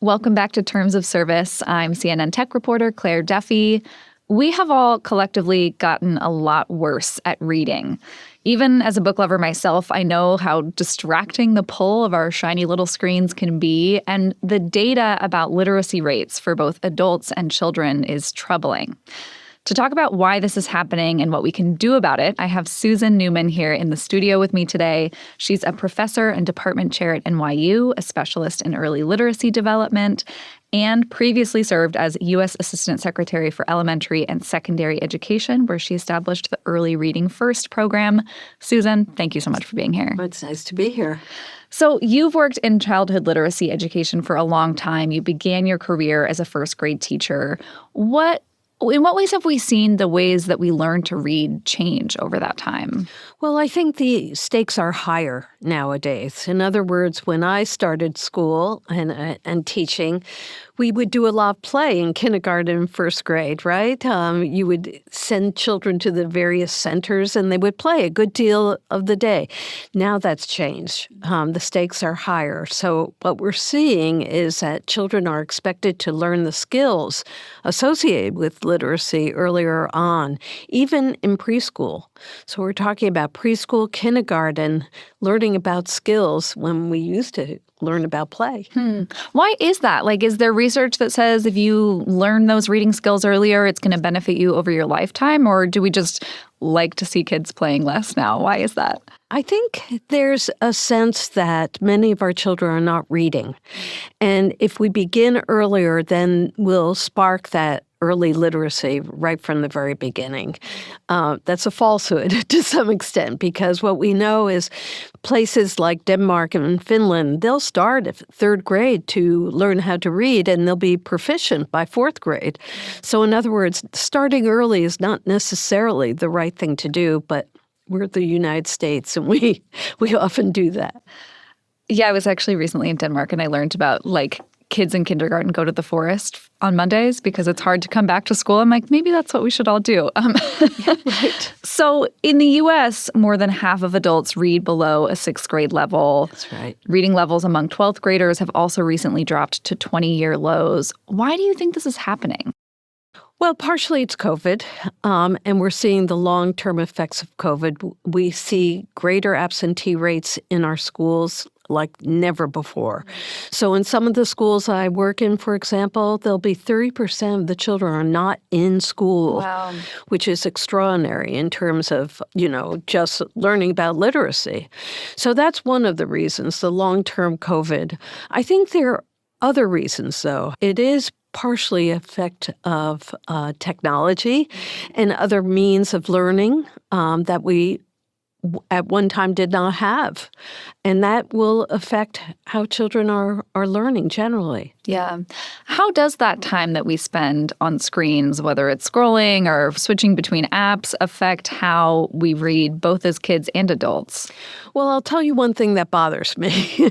Welcome back to Terms of Service. I'm CNN tech reporter Claire Duffy. We have all collectively gotten a lot worse at reading. Even as a book lover myself, I know how distracting the pull of our shiny little screens can be, and the data about literacy rates for both adults and children is troubling. To talk about why this is happening and what we can do about it, I have Susan Neuman here in the studio with me today. She's a professor and department chair at NYU, a specialist in early literacy development, and previously served as U.S. Assistant Secretary for Elementary and Secondary Education, where she established the Early Reading First program. Susan, thank you so much for being here. It's nice to be here. So you've worked in childhood literacy education for a long time. You began your career as a first grade teacher. In what ways have we seen the ways that we learn to read change over that time? Well, I think the stakes are higher nowadays. In other words, when I started school and teaching, we would do a lot of play in kindergarten and first grade, right? You would send children to the various centers and they would play a good deal of the day. Now that's changed. The stakes are higher. So what we're seeing is that children are expected to learn the skills associated with literacy earlier on, even in preschool. So we're talking about preschool, kindergarten, learning about skills when we used to learn about play. Why is that? Is there research that says if you learn those reading skills earlier, it's going to benefit you over your lifetime? Or do we just like to see kids playing less now? Why is that? I think there's a sense that many of our children are not reading. And if we begin earlier, then we'll spark that early literacy right from the very beginning. That's a falsehood to some extent, because what we know is places like Denmark and Finland, they'll start at third grade to learn how to read, and they'll be proficient by fourth grade. So in other words, starting early is not necessarily the right thing to do, but we're the United States, and we often do that. Yeah, I was actually recently in Denmark, and I learned about, kids in kindergarten go to the forest on Mondays because it's hard to come back to school. I'm like, maybe that's what we should all do. Right. So in the U.S., more than half of adults read below a sixth grade level. That's right. Reading levels among 12th graders have also recently dropped to 20-year lows. Why do you think this is happening? Well, partially it's COVID, and we're seeing the long-term effects of COVID. We see greater absentee rates in our schools like never before. So in some of the schools I work in, for example, there'll be 30% of the children are not in school, Wow. which is extraordinary in terms of, just learning about literacy. So that's one of the reasons, the long-term COVID. I think there are other reasons, though. It is partially effect of technology and other means of learning that we at one time did not have. And that will affect how children are learning generally. Yeah. How does that time that we spend on screens, whether it's scrolling or switching between apps, affect how we read both as kids and adults? Well, I'll tell you one thing that bothers me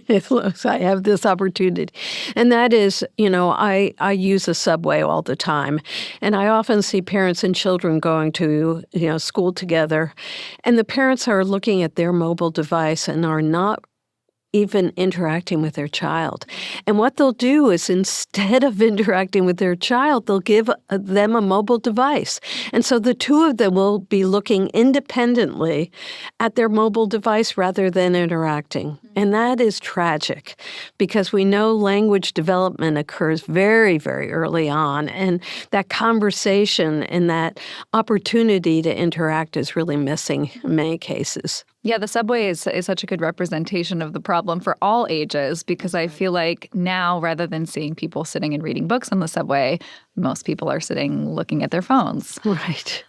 if I have this opportunity. And that is, I use a subway all the time. And I often see parents and children going to, school together. And the parents are looking at their mobile device and are not even interacting with their child. And what they'll do is instead of interacting with their child, they'll give them a mobile device. And so the two of them will be looking independently at their mobile device rather than interacting. And that is tragic because we know language development occurs very, very early on. And that conversation and that opportunity to interact is really missing in many cases. Yeah, the subway is such a good representation of the problem for all ages because I feel like now, rather than seeing people sitting and reading books on the subway, most people are sitting looking at their phones. Right.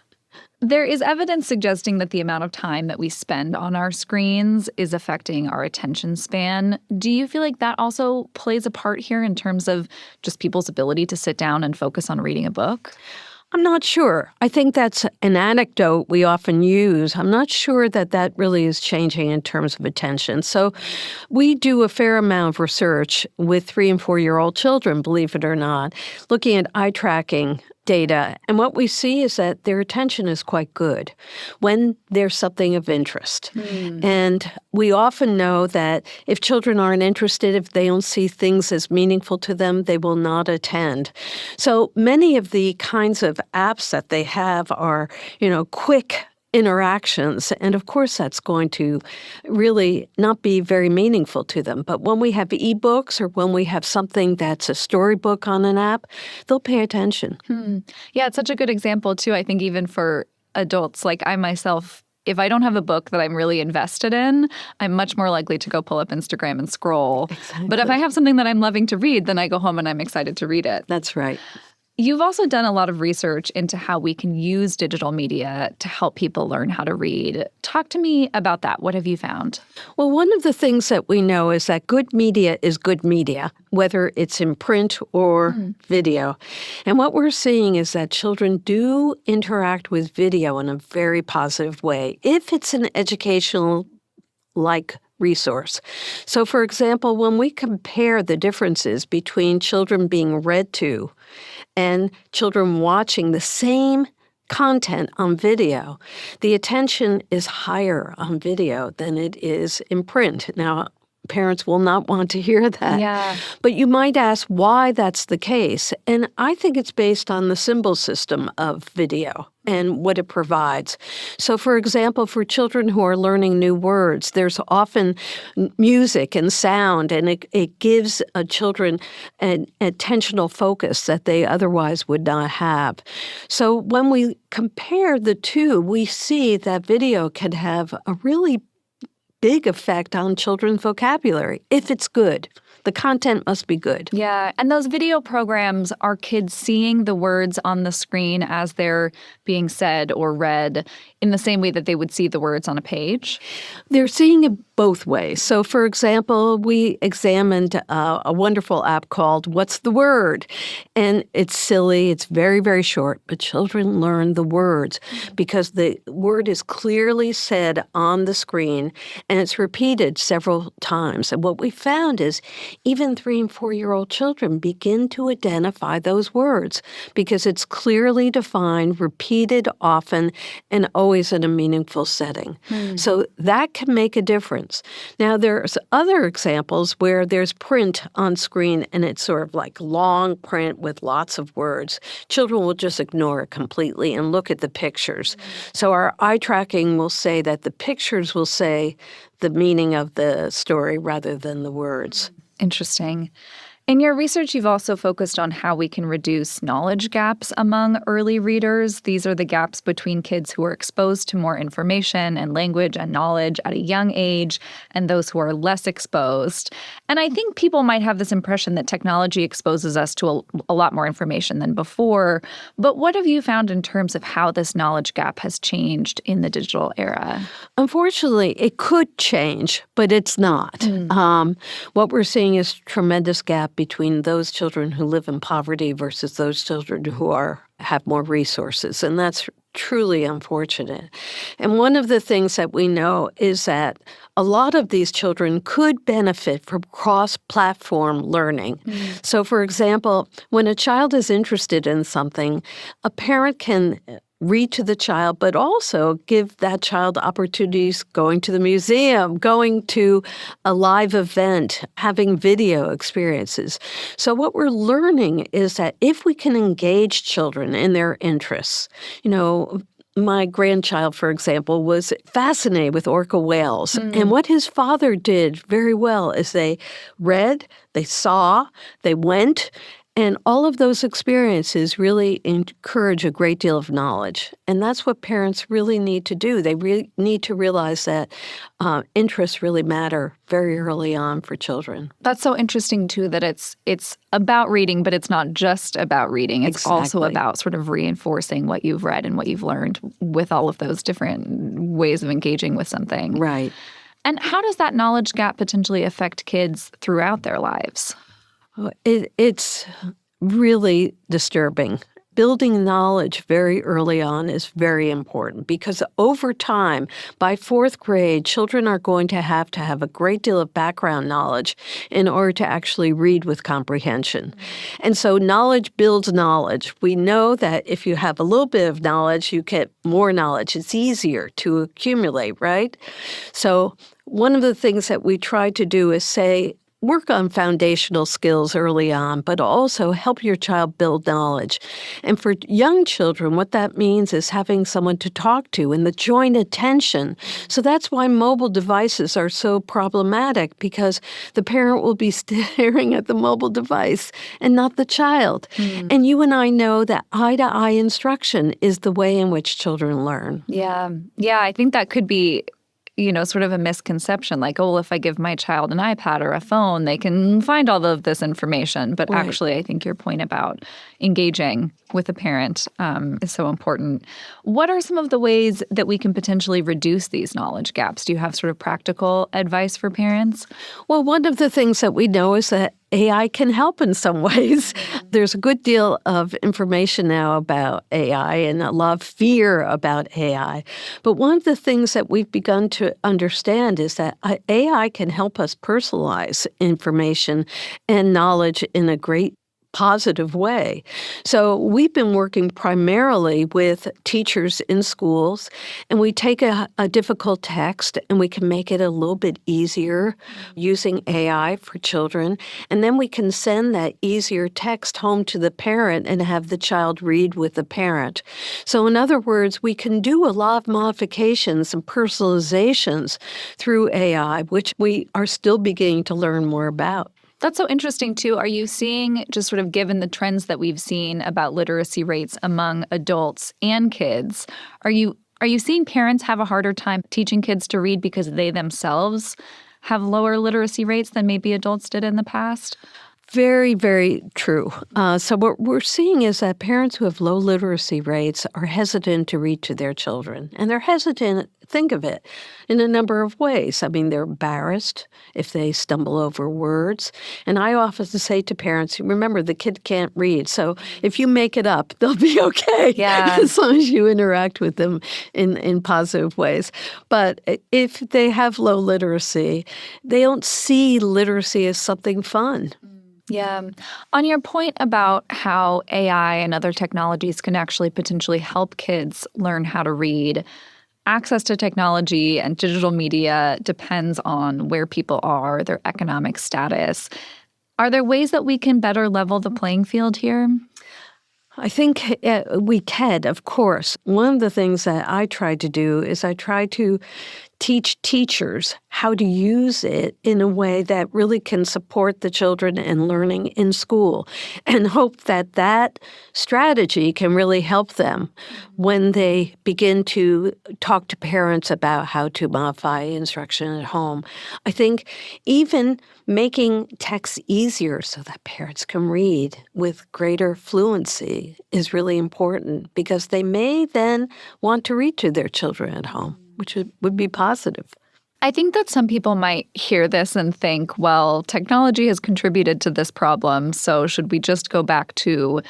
There is evidence suggesting that the amount of time that we spend on our screens is affecting our attention span. Do you feel like that also plays a part here in terms of just people's ability to sit down and focus on reading a book? I'm not sure. I think that's an anecdote we often use. I'm not sure that really is changing in terms of attention. So we do a fair amount of research with 3- and 4-year-old children, believe it or not, looking at eye tracking data, and what we see is that their attention is quite good when there's something of interest. And we often know that if children aren't interested, if they don't see things as meaningful to them, they will not attend. So many of the kinds of apps that they have are, quick interactions. And of course, that's going to really not be very meaningful to them. But when we have ebooks or when we have something that's a storybook on an app, they'll pay attention. Yeah, it's such a good example, too, I think, even for adults. Like I myself, if I don't have a book that I'm really invested in, I'm much more likely to go pull up Instagram and scroll. Exactly. But if I have something that I'm loving to read, then I go home and I'm excited to read it. That's right. You've also done a lot of research into how we can use digital media to help people learn how to read. Talk to me about that. What have you found? Well, one of the things that we know is that good media is good media, whether it's in print or video. And what we're seeing is that children do interact with video in a very positive way if it's an educational-like resource. So, for example, when we compare the differences between children being read to and children watching the same content on video, the attention is higher on video than it is in print. Now, parents will not want to hear that. Yeah. But you might ask why that's the case. And I think it's based on the symbol system of video and what it provides. So, for example, for children who are learning new words, there's often music and sound, and it gives children an attentional focus that they otherwise would not have. So when we compare the two, we see that video can have a really big effect on children's vocabulary, if it's good. The content must be good. Yeah. And those video programs, are kids seeing the words on the screen as they're being said or read in the same way that they would see the words on a page? They're seeing it both ways. So, for example, we examined a wonderful app called What's the Word? And it's silly. It's very, very short. But children learn the words because the word is clearly said on the screen and it's repeated several times. And what we found is even 3- and 4-year-old children begin to identify those words because it's clearly defined, repeated often, and always in a meaningful setting. So that can make a difference. Now, there's other examples where there's print on screen and it's sort of like long print with lots of words. Children will just ignore it completely and look at the pictures. So our eye tracking will say that the pictures will say the meaning of the story rather than the words. Interesting. In your research, you've also focused on how we can reduce knowledge gaps among early readers. These are the gaps between kids who are exposed to more information and language and knowledge at a young age and those who are less exposed. And I think people might have this impression that technology exposes us to a lot more information than before. But what have you found in terms of how this knowledge gap has changed in the digital era? Unfortunately, it could change, but it's not. What we're seeing is tremendous gap between those children who live in poverty versus those children who have more resources, and that's truly unfortunate. And one of the things that we know is that a lot of these children could benefit from cross-platform learning. So, for example, when a child is interested in something, a parent can read to the child, but also give that child opportunities going to the museum, going to a live event, having video experiences. So what we're learning is that if we can engage children in their interests, my grandchild, for example, was fascinated with orca whales. And what his father did very well is they read, they saw, they went, and all of those experiences really encourage a great deal of knowledge. And that's what parents really need to do. They really need to realize that interests really matter very early on for children. That's so interesting, too, that it's about reading, but it's not just about reading. It's also about sort of reinforcing what you've read and what you've learned with all of those different ways of engaging with something. Right. And how does that knowledge gap potentially affect kids throughout their lives? It's really disturbing. building knowledge very early on is very important because over time, by fourth grade, children are going to have a great deal of background knowledge in order to actually read with comprehension. And so knowledge builds knowledge. We know that if you have a little bit of knowledge, you get more knowledge. It's easier to accumulate, right? So one of the things that we try to do is say, work on foundational skills early on, but also help your child build knowledge. And for young children, what that means is having someone to talk to and the joint attention. So that's why mobile devices are so problematic, because the parent will be staring at the mobile device and not the child. And you and I know that eye-to-eye instruction is the way in which children learn. Yeah. Yeah, I think that could be sort of a misconception, like, oh, well, if I give my child an iPad or a phone, they can find all of this information. But Right. actually, I think your point about engaging with a parent is so important. What are some of the ways that we can potentially reduce these knowledge gaps? Do you have sort of practical advice for parents? Well, one of the things that we know is that AI can help in some ways. There's a good deal of information now about AI and a lot of fear about AI. But one of the things that we've begun to understand is that AI can help us personalize information and knowledge in a great positive way. So we've been working primarily with teachers in schools, and we take a difficult text and we can make it a little bit easier using AI for children. And then we can send that easier text home to the parent and have the child read with the parent. So in other words, we can do a lot of modifications and personalizations through AI, which we are still beginning to learn more about. That's so interesting, too. Are you seeing, just sort of given the trends that we've seen about literacy rates among adults and kids, are you seeing parents have a harder time teaching kids to read because they themselves have lower literacy rates than maybe adults did in the past? Very, very true. So what we're seeing is that parents who have low literacy rates are hesitant to read to their children. And they're hesitant, think of it, in a number of ways. I mean, they're embarrassed if they stumble over words. And I often say to parents, remember, the kid can't read. So if you make it up, they'll be okay. Yeah. As long as you interact with them in positive ways. But if they have low literacy, they don't see literacy as something fun. Yeah. On your point about how AI and other technologies can actually potentially help kids learn how to read, access to technology and digital media depends on where people are, their economic status. Are there ways that we can better level the playing field here? I think we can, of course. One of the things that I try to do is I try to teach teachers how to use it in a way that really can support the children in learning in school, and hope that that strategy can really help them when they begin to talk to parents about how to modify instruction at home. I think even making text easier so that parents can read with greater fluency is really important, because they may then want to read to their children at home, which would be positive. I think that some people might hear this and think, well, technology has contributed to this problem, so should we just go back to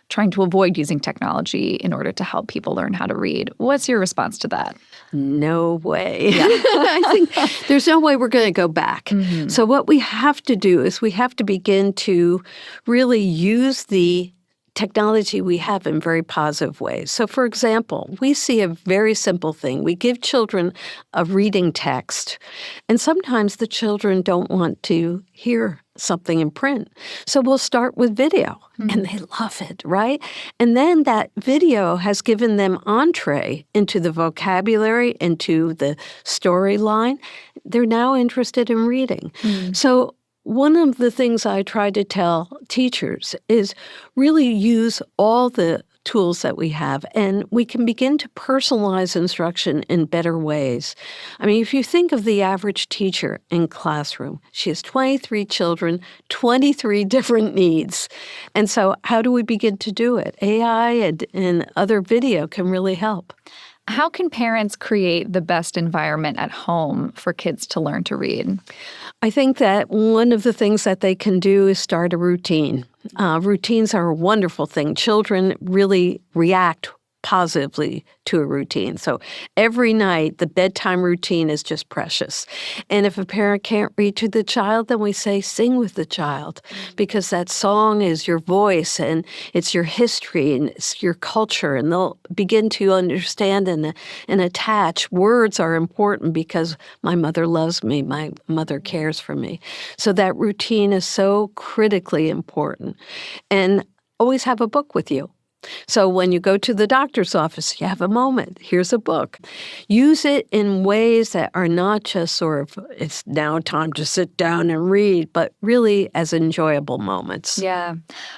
trying to avoid using technology in order to help people learn how to read? What's your response to that? No way. Yeah. I think there's no way we're going to go back. Mm-hmm. So what we have to do is we have to begin to really use the technology we have in very positive ways. So, for example, we see a very simple thing. We give children a reading text, and sometimes the children don't want to hear something in print. So we'll start with video, and they love it, right? And then that video has given them entree into the vocabulary, into the storyline. They're now interested in reading. So one of the things I try to tell teachers is really use all the tools that we have, and we can begin to personalize instruction in better ways. I mean, if you think of the average teacher in classroom, she has 23 children, 23 different needs. And so how do we begin to do it? AI and other video can really help. How can parents create the best environment at home for kids to learn to read? I think that one of the things that they can do is start a routine. Routines are a wonderful thing. Children really react positively to a routine. So every night, the bedtime routine is just precious. And if a parent can't read to the child, then we say sing with the child, because that song is your voice and it's your history and it's your culture, and they'll begin to understand and attach. Words are important because my mother loves me, my mother cares for me. So that routine is so critically important. And always have a book with you. So when you go to the doctor's office, you have a moment. Here's a book. Use it in ways that are not just sort of, it's now time to sit down and read, but really as enjoyable moments. Yeah.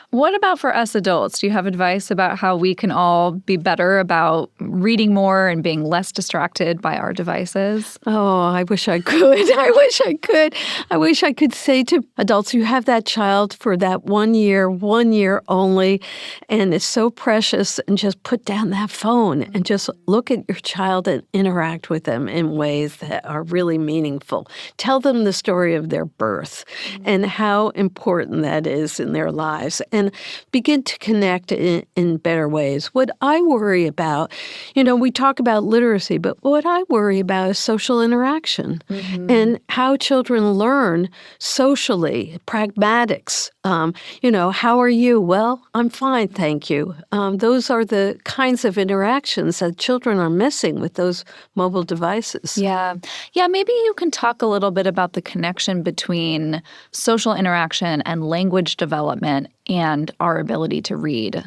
What about for us adults? Do you have advice about how we can all be better about reading more and being less distracted by our devices? Oh, I wish I could. I wish I could. I wish I could say to adults, you have that child for that 1 year only, and it's so precious, and just put down that phone and just look at your child and interact with them in ways that are really meaningful. Tell them the story of their birth and how important that is in their lives, and begin to connect in better ways. What I worry about, we talk about literacy, but what I worry about is social interaction and how children learn socially, pragmatics. How are you? Well, I'm fine, thank you. Those are the kinds of interactions that children are missing with those mobile devices. Yeah. Yeah, maybe you can talk a little bit about the connection between social interaction and language development and our ability to read.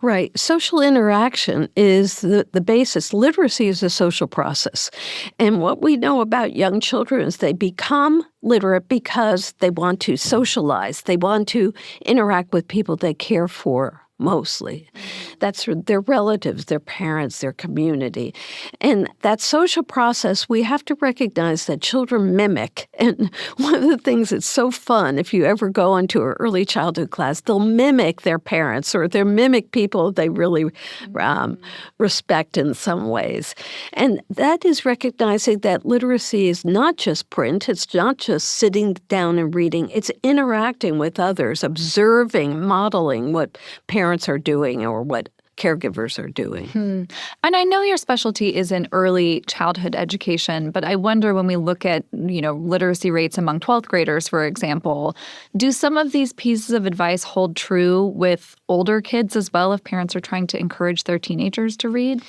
Right. Social interaction is the basis. Literacy is a social process. And what we know about young children is they become literate because they want to socialize. They want to interact with people they care for. Mostly. That's their relatives, their parents, their community. And that social process, we have to recognize that children mimic. And one of the things that's so fun, if you ever go into an early childhood class, they'll mimic their parents or they'll mimic people they really respect in some ways. And that is recognizing that literacy is not just print, it's not just sitting down and reading, it's interacting with others, observing, modeling what parents are doing or what caregivers are doing. And I know your specialty is in early childhood education, but I wonder when we look at, literacy rates among 12th graders, for example, do some of these pieces of advice hold true with older kids as well if parents are trying to encourage their teenagers to read?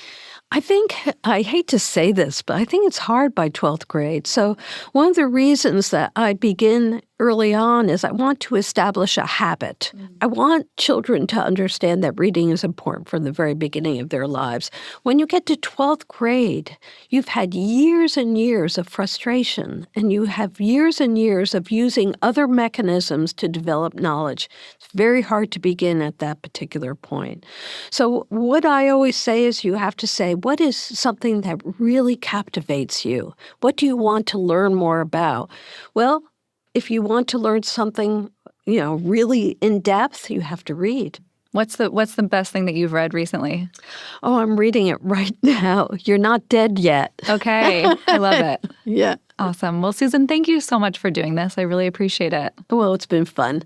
I hate to say this, but I think it's hard by 12th grade. So one of the reasons that I begin early on is I want to establish a habit. I want children to understand that reading is important from the very beginning of their lives. When you get to 12th grade, you've had years and years of frustration, and you have years and years of using other mechanisms to develop knowledge. It's very hard to begin at that particular point. So what I always say is you have to say, what is something that really captivates you? What do you want to learn more about? Well, if you want to learn something, really in depth, you have to read. What's the best thing that you've read recently? Oh, I'm reading it right now. You're Not Dead Yet. Okay. I love it. Yeah. Awesome. Well, Susan, thank you so much for doing this. I really appreciate it. Well, it's been fun.